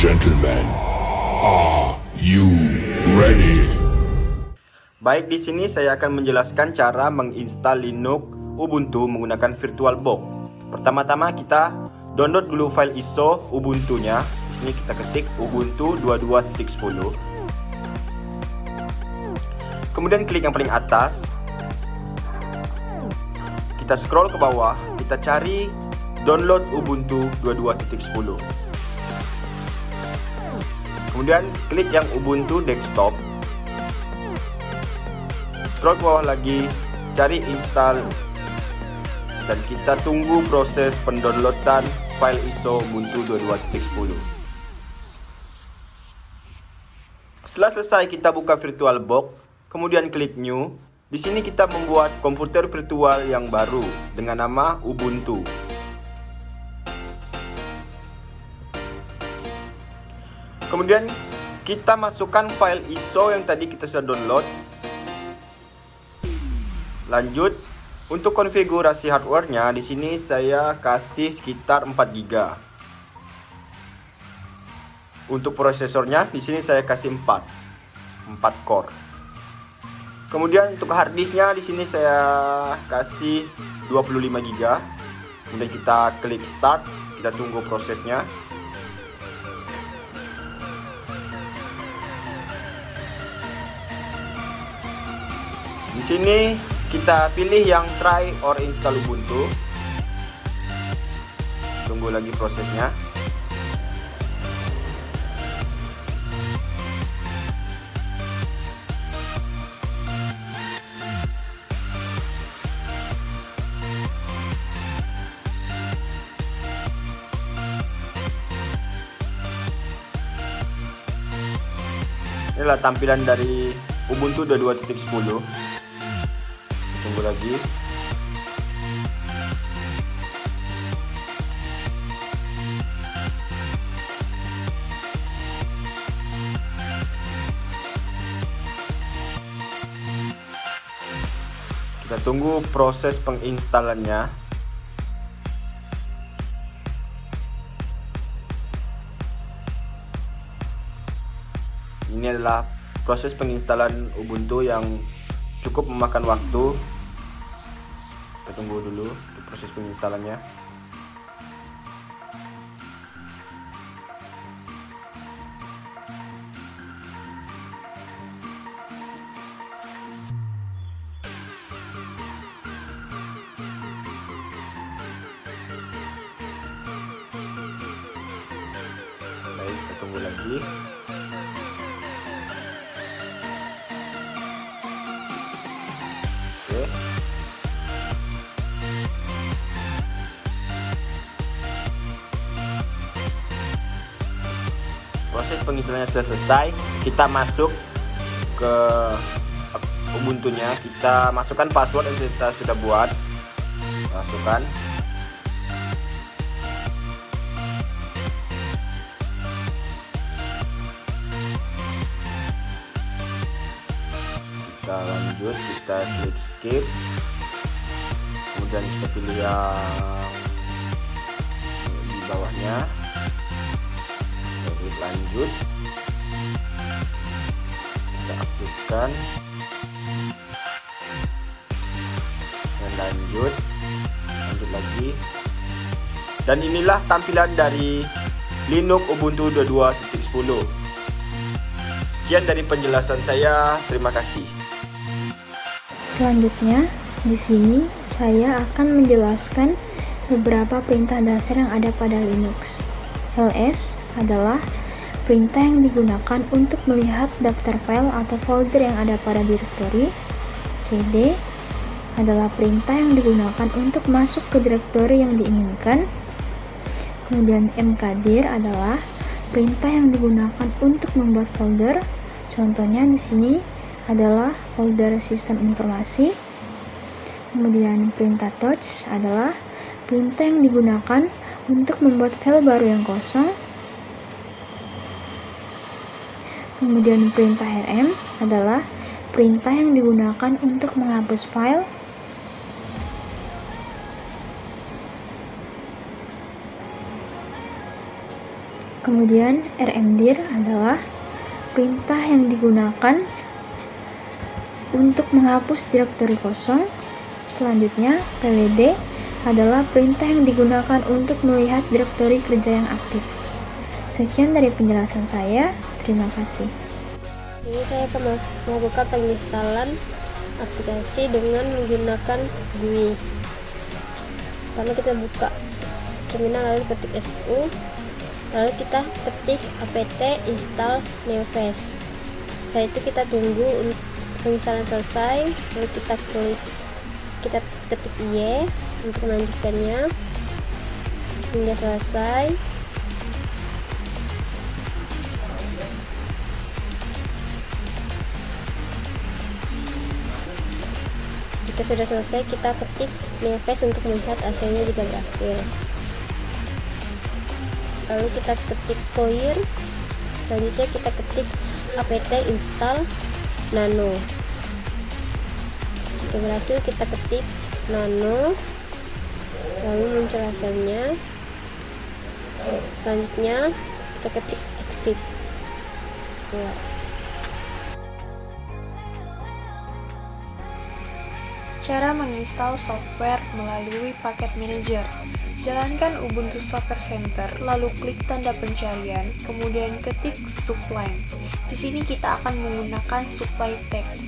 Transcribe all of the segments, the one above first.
gentlemen, are you ready? Baik, di sini saya akan menjelaskan cara menginstal Linux Ubuntu menggunakan VirtualBox. Pertama-tama kita download dulu file ISO Ubuntu-nya. Di sini kita ketik Ubuntu 22.10. Kemudian klik yang paling atas. Kita scroll ke bawah, kita cari download Ubuntu 22.10. Kemudian klik yang Ubuntu desktop. Scroll ke bawah lagi, cari install, dan kita tunggu proses pendownloadan file ISO Ubuntu 22.10. Setelah selesai, kita buka VirtualBox, kemudian klik New. Di sini kita membuat komputer virtual yang baru dengan nama Ubuntu. Kemudian kita masukkan file ISO yang tadi kita sudah download. Lanjut, untuk konfigurasi hardware-nya di sini saya kasih sekitar 4 GB. Untuk prosesornya di sini saya kasih 4 core. Kemudian untuk hard disknya di sini saya kasih 25 GB. Kemudian kita klik start, kita tunggu prosesnya. Di sini kita pilih yang try or install Ubuntu. Tunggu lagi prosesnya. Inilah tampilan dari Ubuntu 22.10. Tunggu lagi. Kita tunggu proses penginstalannya. Ini adalah proses penginstalan Ubuntu yang cukup memakan waktu. Kita tunggu dulu untuk proses penginstalannya. Baik, kita tunggu lagi. Oke. Proses penginstalannya sudah selesai. Kita masuk ke Ubuntunya. Kita masukkan password yang kita sudah buat. Masukkan. Kita lanjut, kita klik skip. Kemudian kita pilih yang di bawahnya. Klik lanjut. Kita aktifkan. Dan lanjut lagi. Dan inilah tampilan dari Linux Ubuntu 22.10. Sekian dari penjelasan saya. Terima kasih. Selanjutnya, di sini saya akan menjelaskan beberapa perintah dasar yang ada pada Linux. ls adalah perintah yang digunakan untuk melihat daftar file atau folder yang ada pada directory. cd adalah perintah yang digunakan untuk masuk ke directory yang diinginkan. Kemudian mkdir adalah perintah yang digunakan untuk membuat folder. Contohnya di sini adalah folder sistem informasi. Kemudian perintah touch adalah perintah yang digunakan untuk membuat file baru yang kosong. Kemudian perintah rm adalah perintah yang digunakan untuk menghapus file. Kemudian rmdir adalah perintah yang digunakan untuk menghapus direktori kosong. Selanjutnya, pwd adalah perintah yang digunakan untuk melihat direktori kerja yang aktif. Sekian dari penjelasan saya, terima kasih. Ini saya akan melakukan penginstalan aplikasi dengan menggunakan GUI. Pertama kita buka terminal, lalu ketik su, lalu kita ketik apt install Neoface. Setelah itu kita tunggu penginstalan selesai, lalu kita ketik Y untuk melanjutkannya hingga selesai. Jika sudah selesai, kita ketik Neoface untuk melihat hasilnya juga berhasil. Lalu kita ketik clear. Selanjutnya kita ketik apt install nano. Jika berhasil, kita ketik nano, lalu muncul hasilnya. Selanjutnya kita ketik exit. Cara menginstal software melalui paket manager. Jalankan Ubuntu Software Center, lalu klik tanda pencarian, kemudian ketik Sublime. Di sini kita akan menggunakan Sublime Text.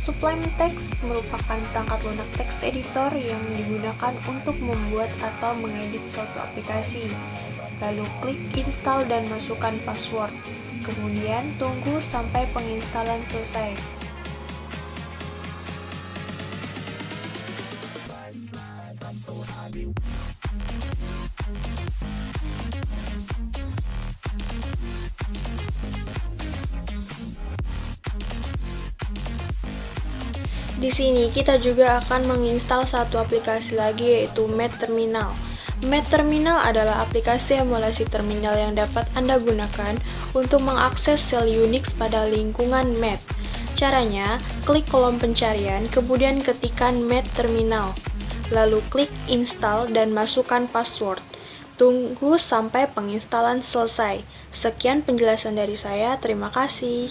Sublime Text merupakan perangkat lunak text editor yang digunakan untuk membuat atau mengedit suatu aplikasi. Lalu klik install dan masukkan password. Kemudian tunggu sampai penginstalan selesai. Di sini kita juga akan menginstal satu aplikasi lagi, yaitu Math Terminal. Math Terminal adalah aplikasi emulasi terminal yang dapat Anda gunakan untuk mengakses sel Unix pada lingkungan Math. Caranya, klik kolom pencarian, kemudian ketikkan Math Terminal. Lalu klik install dan masukkan password. Tunggu sampai penginstalan selesai. Sekian penjelasan dari saya, terima kasih.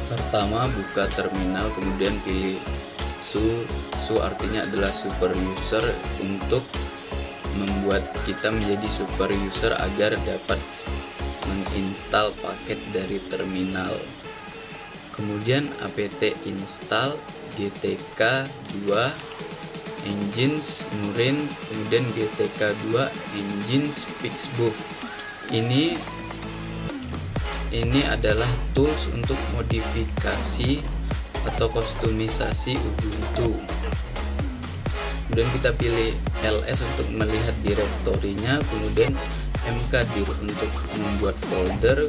Pertama, buka terminal, kemudian pilih su artinya adalah super user untuk membuat kita menjadi super user agar dapat menginstal paket dari terminal. Kemudian apt install gtk2 engines murin, kemudian gtk2 engines fixbook. Ini adalah tools untuk modifikasi atau kustomisasi Ubuntu. Kemudian kita pilih ls untuk melihat direktorinya, kemudian mkdir untuk membuat folder.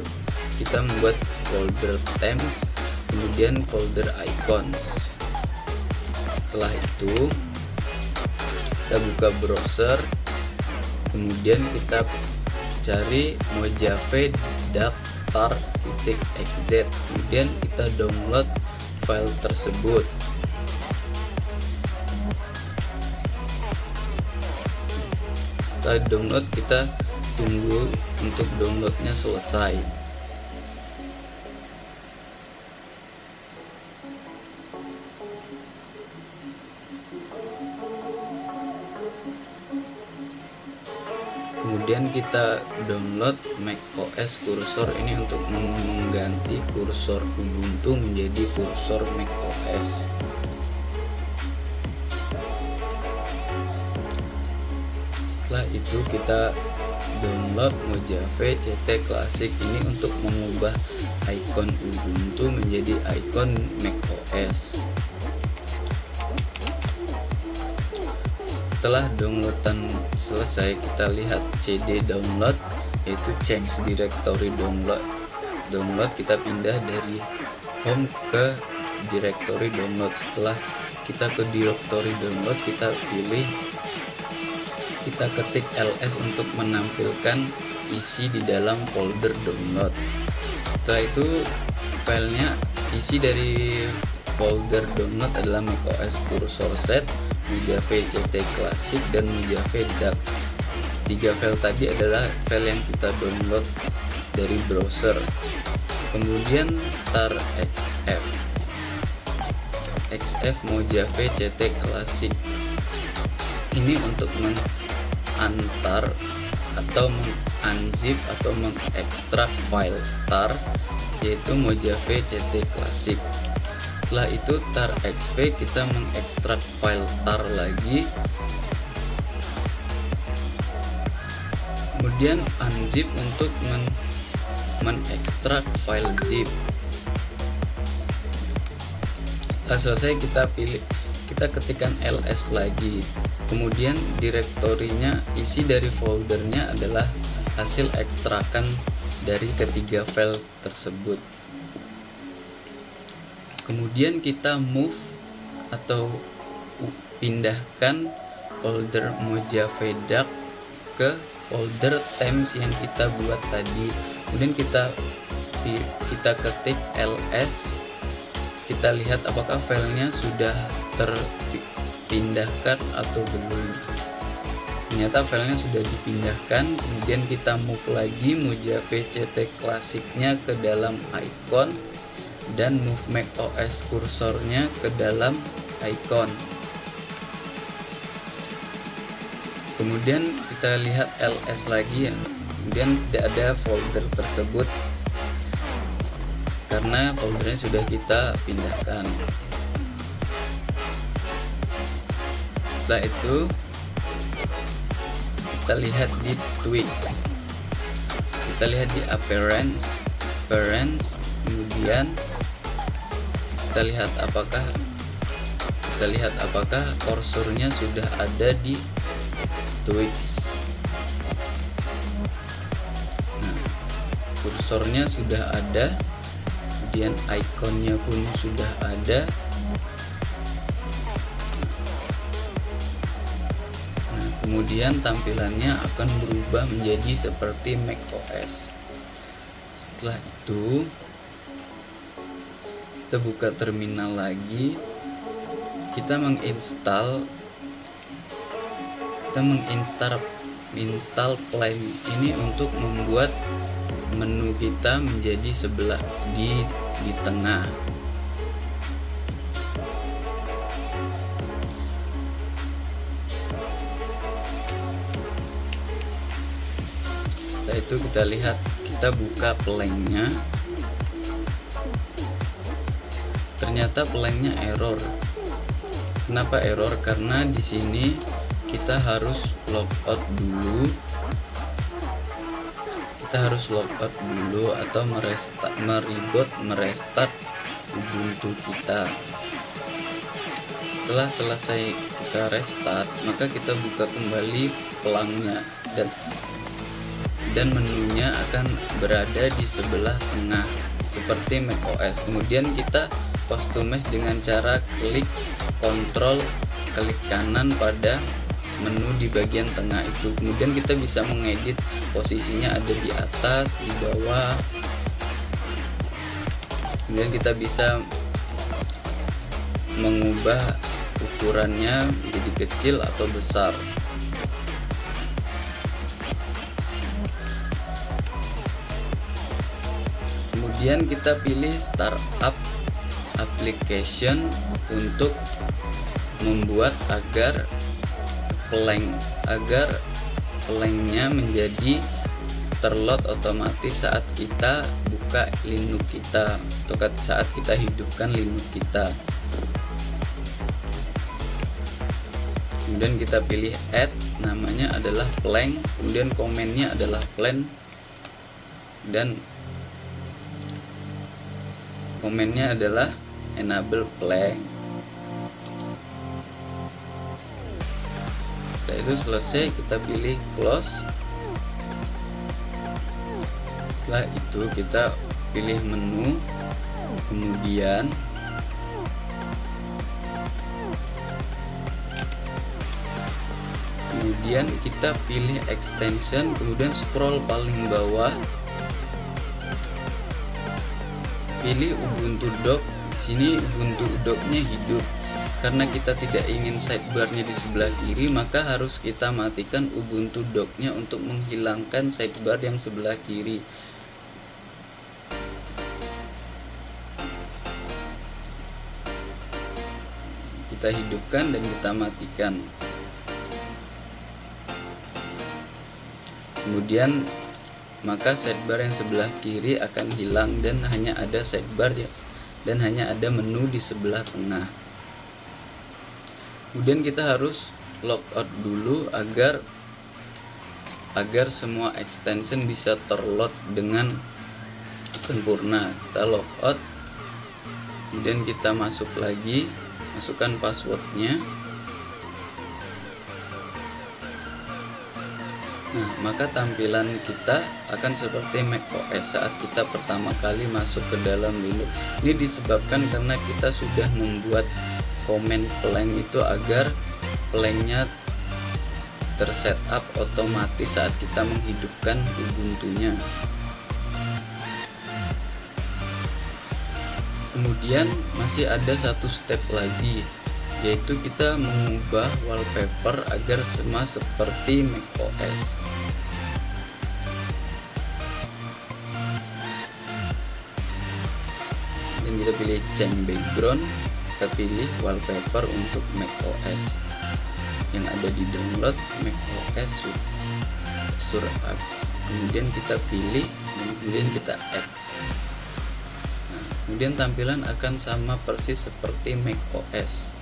Kita membuat folder themes, kemudian folder icons. Setelah itu kita buka browser, kemudian kita cari mojave daftar.exe, kemudian kita download file tersebut. Setelah download, kita tunggu untuk downloadnya selesai. Kemudian kita download macOS Cursor, ini untuk mengganti kursor Ubuntu menjadi kursor macOS. Setelah itu kita download Mojave CT Classic, ini untuk mengubah icon Ubuntu menjadi icon macOS. Setelah downloadan selesai, kita lihat cd download, yaitu change directory download. Kita pindah dari home ke directory download. Setelah kita ke directory download, kita ketik ls untuk menampilkan isi di dalam folder download. Setelah itu filenya isi dari folder download adalah macOS Cursor Set, Mojave CT Classic, dan Mojave Duck. 3 file tadi adalah file yang kita download dari browser. Kemudian tar xf Mojave CT Classic ini untuk mengantar atau unzip atau mengekstrak file tar, yaitu Mojave CT Classic. Setelah itu tar xp kita mengekstrak file tar lagi, kemudian unzip untuk mengekstrak file zip. Setelah selesai kita ketikkan ls lagi, kemudian direktorinya isi dari foldernya adalah hasil ekstrakan dari ketiga file tersebut. Kemudian kita move atau pindahkan folder Mojave Duck ke folder themes yang kita buat tadi. Kemudian kita ketik ls, kita lihat apakah filenya sudah terpindahkan atau belum. Ternyata filenya sudah dipindahkan. Kemudian kita move lagi Mojave CT Classic-nya ke dalam icon dan move macOS kursornya ke dalam icon. Kemudian kita lihat ls lagi ya. Kemudian tidak ada folder tersebut karena foldernya sudah kita pindahkan. Setelah itu kita lihat di tweaks, kita lihat di appearance, kemudian kita lihat apakah kursornya sudah ada di tweaks. Nah, kursornya sudah ada, kemudian ikonnya pun sudah ada. Nah, kemudian tampilannya akan berubah menjadi seperti macOS. Setelah itu kita buka terminal lagi, kita menginstal Plane ini untuk membuat menu kita menjadi sebelah di tengah. Setelah itu kita lihat, kita buka Plane-nya. Ternyata Plane-nya error. Kenapa error? Karena di sini kita harus logout dulu. Atau merestart Ubuntu kita. Setelah selesai kita restart, maka kita buka kembali pelangnya dan menunya akan berada di sebelah tengah seperti macOS. Kemudian kita customize dengan cara klik kanan pada menu di bagian tengah itu. Kemudian kita bisa mengedit posisinya, ada di atas, di bawah. Kemudian kita bisa mengubah ukurannya menjadi kecil atau besar. Kemudian kita pilih startup application untuk membuat agar Plane-nya menjadi terload otomatis saat kita buka Linux kita atau saat kita hidupkan Linux kita. Kemudian kita pilih add, namanya adalah Plane, kemudian komennya adalah Plane, dan komennya adalah enable Plane. Setelah itu selesai, kita pilih close. Setelah itu kita pilih menu, kemudian kita pilih extension, kemudian scroll paling bawah. pilih Ubuntu Dock. Sini Ubuntu Dock-nya hidup. Karena kita tidak ingin sidebar-nya di sebelah kiri, maka harus kita matikan Ubuntu Dock-nya untuk menghilangkan sidebar yang sebelah kiri. Kita hidupkan dan kita matikan. Kemudian maka sidebar yang sebelah kiri akan hilang dan hanya ada sidebar dan hanya ada menu di sebelah tengah. Kemudian kita harus logout dulu agar semua extension bisa terload dengan sempurna. Kita logout, kemudian kita masuk lagi, masukkan passwordnya. Nah, maka tampilan kita akan seperti macOS saat kita pertama kali masuk ke dalam Linux. Ini disebabkan karena kita sudah membuat command plank itu agar planknya tersetup otomatis saat kita menghidupkan Ubuntu-nya. Kemudian masih ada satu step lagi, yaitu kita mengubah wallpaper agar sama seperti macOS. Dan kita pilih change background, kita pilih wallpaper untuk macOS yang ada di download macOS Sur App. Kemudian kita pilih dan kemudian kita add. Nah, kemudian tampilan akan sama persis seperti macOS.